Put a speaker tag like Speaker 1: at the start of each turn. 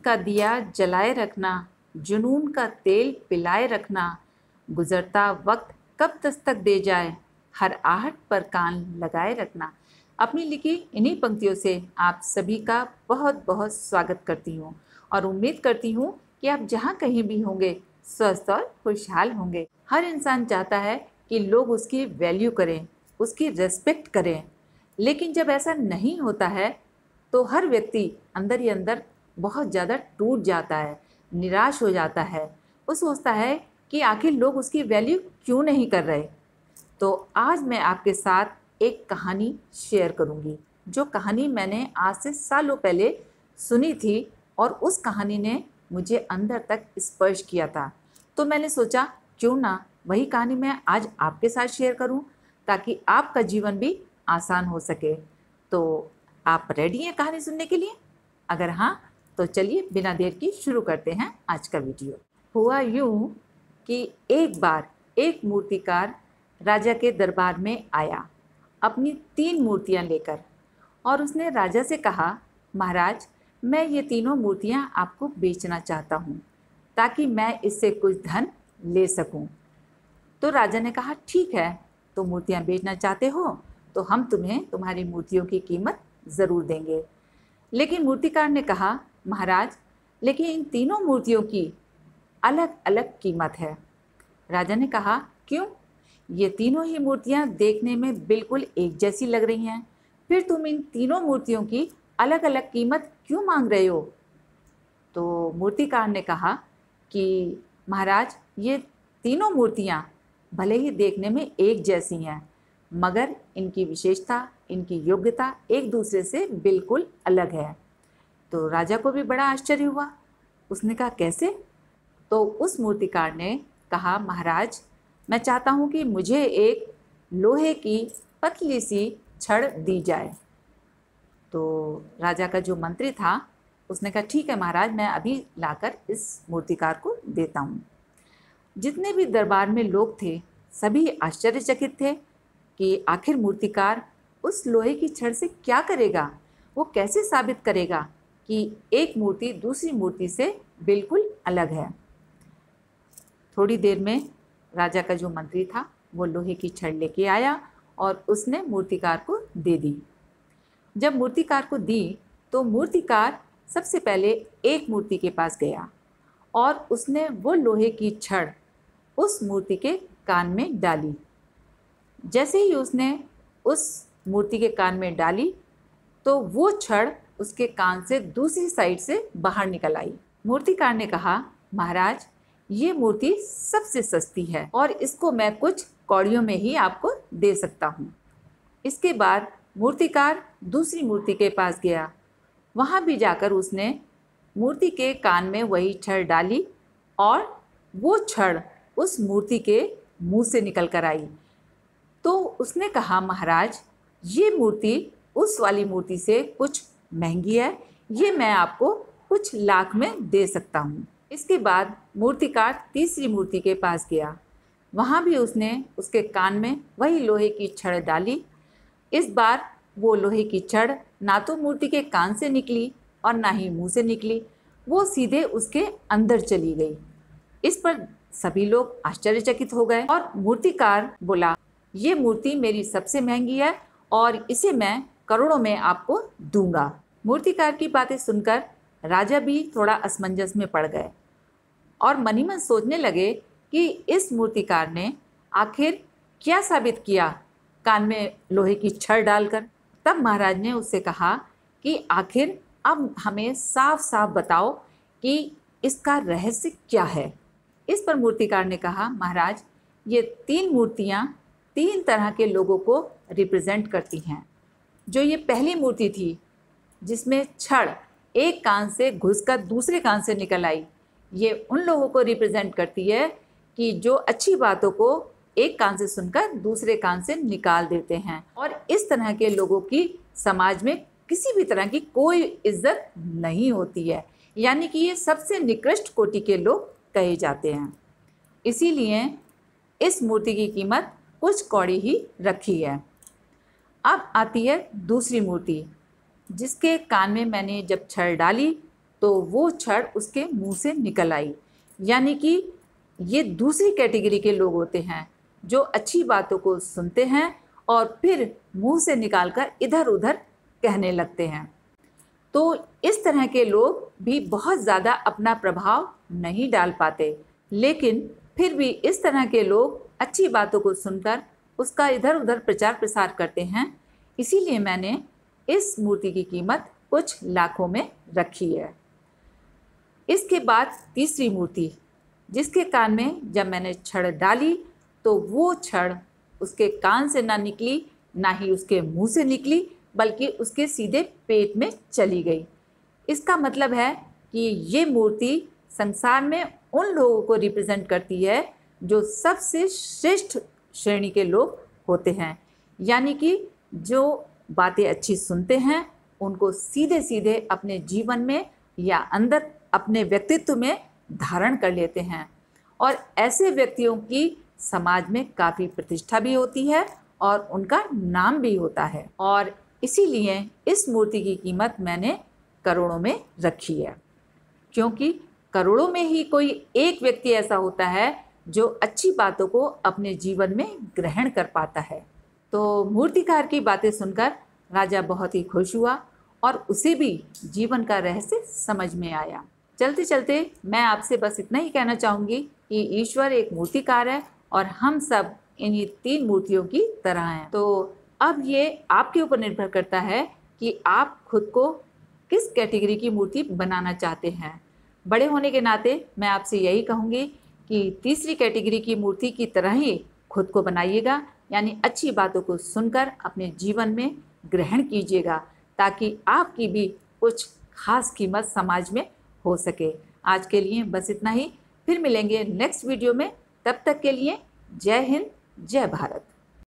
Speaker 1: का दिया जलाए रखना, जुनून का तेल पिलाए रखना, गुजरता वक्त कब दस्तक दे जाए, हर आहट पर कान लगाए रखना। अपनी लिखी इन्हीं पंक्तियों से आप सभी का बहुत बहुत स्वागत करती हूँ और उम्मीद करती हूँ कि आप जहाँ कहीं भी होंगे स्वस्थ और खुशहाल होंगे। हर इंसान चाहता है कि लोग उसकी वैल्यू करें, उसकी रेस्पेक्ट करें, लेकिन जब ऐसा नहीं होता है तो हर व्यक्ति अंदर ही अंदर बहुत ज़्यादा टूट जाता है, निराश हो जाता है। वो सोचता है कि आखिर लोग उसकी वैल्यू क्यों नहीं कर रहे। तो आज मैं आपके साथ एक कहानी शेयर करूंगी, जो कहानी मैंने आज से सालों पहले सुनी थी और उस कहानी ने मुझे अंदर तक स्पर्श किया था। तो मैंने सोचा क्यों ना वही कहानी मैं आज आपके साथ शेयर करूं, ताकि आपका जीवन भी आसान हो सके। तो आप रेडी हैं कहानी सुनने के लिए? अगर हाँ तो चलिए बिना देर की शुरू करते हैं आज का वीडियो। हुआ यूं कि एक बार एक मूर्तिकार राजा के दरबार में आया अपनी 3 मूर्तियां लेकर, और उसने राजा से कहा, महाराज मैं ये तीनों मूर्तियां आपको बेचना चाहता हूँ ताकि मैं इससे कुछ धन ले सकूं। तो राजा ने कहा, ठीक है, तो मूर्तियां बेचना चाहते हो तो हम तुम्हें तुम्हारी मूर्तियों की कीमत ज़रूर देंगे। लेकिन मूर्तिकार ने कहा, महाराज लेकिन इन तीनों मूर्तियों की अलग अलग कीमत है। राजा ने कहा, क्यों? ये तीनों ही मूर्तियां देखने में बिल्कुल एक जैसी लग रही हैं, फिर तुम इन तीनों मूर्तियों की अलग अलग कीमत क्यों मांग रहे हो? तो मूर्तिकार ने कहा कि महाराज ये तीनों मूर्तियां भले ही देखने में एक जैसी हैं, मगर इनकी विशेषता, इनकी योग्यता एक दूसरे से बिल्कुल अलग है। तो राजा को भी बड़ा आश्चर्य हुआ। उसने कहा, कैसे? तो उस मूर्तिकार ने कहा, महाराज मैं चाहता हूँ कि मुझे एक लोहे की पतली सी छड़ दी जाए। तो राजा का जो मंत्री था उसने कहा, ठीक है महाराज, मैं अभी लाकर इस मूर्तिकार को देता हूँ। जितने भी दरबार में लोग थे सभी आश्चर्यचकित थे कि आखिर मूर्तिकार उस लोहे की छड़ से क्या करेगा, वो कैसे साबित करेगा कि एक मूर्ति दूसरी मूर्ति से बिल्कुल अलग है। थोड़ी देर में राजा का जो मंत्री था वो लोहे की छड़ लेके आया और उसने मूर्तिकार को दे दी। जब मूर्तिकार को दी तो मूर्तिकार सबसे पहले एक मूर्ति के पास गया और उसने वो लोहे की छड़ उस मूर्ति के कान में डाली। जैसे ही उसने उस मूर्ति के कान में डाली तो वो छड़ उसके कान से दूसरी साइड से बाहर निकल आई। मूर्तिकार ने कहा, महाराज ये मूर्ति सबसे सस्ती है और इसको मैं कुछ कौड़ियों में ही आपको दे सकता हूँ। इसके बाद मूर्तिकार दूसरी मूर्ति के पास गया। वहाँ भी जाकर उसने मूर्ति के कान में वही छड़ डाली और वो छड़ उस मूर्ति के मुंह से निकल कर आई। तो उसने कहा, महाराज ये मूर्ति उस वाली मूर्ति से कुछ महंगी है, ये मैं आपको कुछ लाख में दे सकता हूँ। इसके बाद मूर्तिकार तीसरी मूर्ति के पास गया। वहाँ भी उसने उसके कान में वही लोहे की छड़ डाली। इस बार वो लोहे की छड़ ना तो मूर्ति के कान से निकली और ना ही मुंह से निकली, वो सीधे उसके अंदर चली गई। इस पर सभी लोग आश्चर्यचकित हो गए और मूर्तिकार बोला, ये मूर्ति मेरी सबसे महंगी है और इसे मैं करोड़ों में आपको दूंगा। मूर्तिकार की बातें सुनकर राजा भी थोड़ा असमंजस में पड़ गए और मन ही मन सोचने लगे कि इस मूर्तिकार ने आखिर क्या साबित किया कान में लोहे की छड़ डालकर। तब महाराज ने उससे कहा कि आखिर अब हमें साफ साफ बताओ कि इसका रहस्य क्या है। इस पर मूर्तिकार ने कहा, महाराज ये 3 मूर्तियाँ 3 तरह के लोगों को रिप्रेजेंट करती हैं। जो ये पहली मूर्ति थी जिसमें छड़ एक कान से घुसकर दूसरे कान से निकल आई, ये उन लोगों को रिप्रेजेंट करती है कि जो अच्छी बातों को एक कान से सुनकर दूसरे कान से निकाल देते हैं, और इस तरह के लोगों की समाज में किसी भी तरह की कोई इज्जत नहीं होती है, यानी कि ये सबसे निकृष्ट कोटि के लोग कहे जाते हैं। इसीलिए इस मूर्ति की कीमत कुछ कौड़ी ही रखी है। अब आती है दूसरी मूर्ति, जिसके कान में मैंने जब छड़ डाली तो वो छड़ उसके मुंह से निकल आई। यानी कि ये दूसरी कैटेगरी के लोग होते हैं जो अच्छी बातों को सुनते हैं और फिर मुंह से निकालकर इधर उधर कहने लगते हैं। तो इस तरह के लोग भी बहुत ज़्यादा अपना प्रभाव नहीं डाल पाते, लेकिन फिर भी इस तरह के लोग अच्छी बातों को सुनकर उसका इधर उधर प्रचार प्रसार करते हैं। इसीलिए मैंने इस मूर्ति की कीमत कुछ लाखों में रखी है। इसके बाद तीसरी मूर्ति, जिसके कान में जब मैंने छड़ डाली तो वो छड़ उसके कान से ना निकली, ना ही उसके मुंह से निकली, बल्कि उसके सीधे पेट में चली गई। इसका मतलब है कि ये मूर्ति संसार में उन लोगों को रिप्रेजेंट करती है जो सबसे श्रेष्ठ श्रेणी के लोग होते हैं। यानी कि जो बातें अच्छी सुनते हैं उनको सीधे सीधे अपने जीवन में या अंदर अपने व्यक्तित्व में धारण कर लेते हैं, और ऐसे व्यक्तियों की समाज में काफ़ी प्रतिष्ठा भी होती है और उनका नाम भी होता है। और इसीलिए इस मूर्ति की कीमत मैंने करोड़ों में रखी है, क्योंकि करोड़ों में ही कोई एक व्यक्ति ऐसा होता है जो अच्छी बातों को अपने जीवन में ग्रहण कर पाता है। तो मूर्तिकार की बातें सुनकर राजा बहुत ही खुश हुआ और उसे भी जीवन का रहस्य समझ में आया। चलते चलते मैं आपसे बस इतना ही कहना चाहूँगी कि ईश्वर एक मूर्तिकार है और हम सब इन्हीं 3 मूर्तियों की तरह हैं। तो अब ये आपके ऊपर निर्भर करता है कि आप खुद को किस कैटेगरी की मूर्ति बनाना चाहते हैं। बड़े होने के नाते मैं आपसे यही कहूँगी कि तीसरी कैटेगरी की मूर्ति की तरह ही खुद को बनाइएगा, यानी अच्छी बातों को सुनकर अपने जीवन में ग्रहण कीजिएगा, ताकि आपकी भी कुछ खास कीमत समाज में हो सके। आज के लिए बस इतना ही, फिर मिलेंगे नेक्स्ट वीडियो में। तब तक के लिए जय हिंद, जय भारत।